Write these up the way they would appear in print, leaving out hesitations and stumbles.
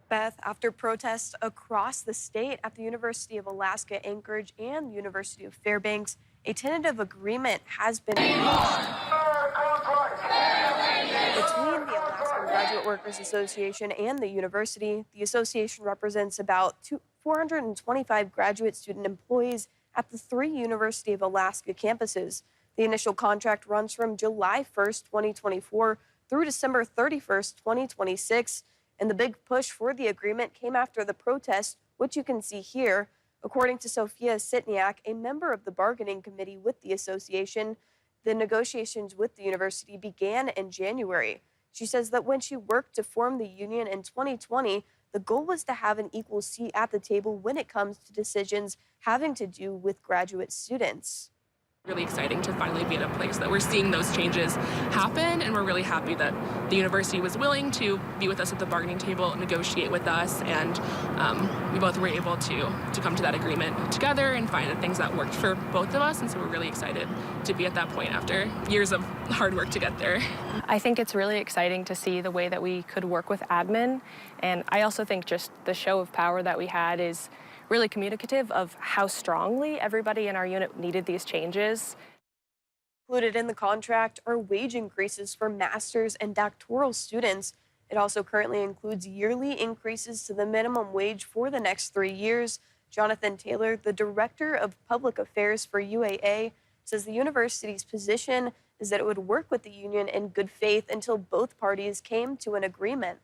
Beth, after protests across the state at the University of Alaska Anchorage and the University of Fairbanks, a tentative agreement has been reached between the Alaskan Graduate Workers Association and the university. The association represents about 425 graduate student employees at the three University of Alaska campuses. The initial contract runs from July 1st, 2024 through December 31st, 2026. And the big push for the agreement came after the protest, which you can see here. According to Sophia Sitniak, a member of the bargaining committee with the association, the negotiations with the university began in January. She says that when she worked to form the union in 2020, the goal was to have an equal seat at the table when it comes to decisions having to do with graduate students. Really exciting to finally be in a place that we're seeing those changes happen, and we're really happy that the university was willing to be with us at the bargaining table, negotiate with us, and we both were able to come to that agreement together and find the things that worked for both of us, and so we're really excited to be at that point after years of hard work to get there. I think it's really exciting to see the way that we could work with admin, and I also think just the show of power that we had is really communicative of how strongly everybody in our unit needed these changes. Included in the contract are wage increases for master's and doctoral students. It also currently includes yearly increases to the minimum wage for the next 3 years. Jonathan Taylor, the director of public affairs for UAA, says the university's position is that it would work with the union in good faith until both parties came to an agreement.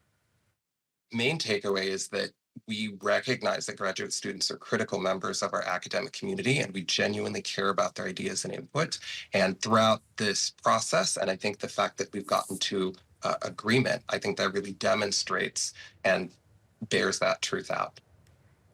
Main takeaway is that we recognize that graduate students are critical members of our academic community, and we genuinely care about their ideas and input. And throughout this process, and I think the fact that we've gotten to agreement, I think that really demonstrates and bears that truth out.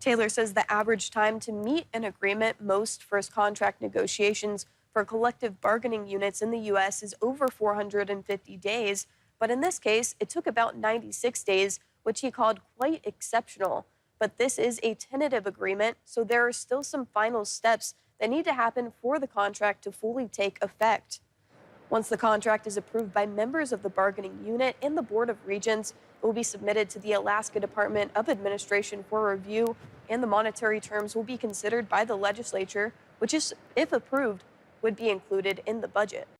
Taylor says the average time to meet an agreement, most first contract negotiations for collective bargaining units in the U.S. is over 450 days. But in this case, it took about 96 days, which he called quite exceptional. But this is a tentative agreement, so there are still some final steps that need to happen for the contract to fully take effect. Once the contract is approved by members of the bargaining unit and the Board of Regents, it will be submitted to the Alaska Department of Administration for review, and the monetary terms will be considered by the legislature, which is, if approved, would be included in the budget.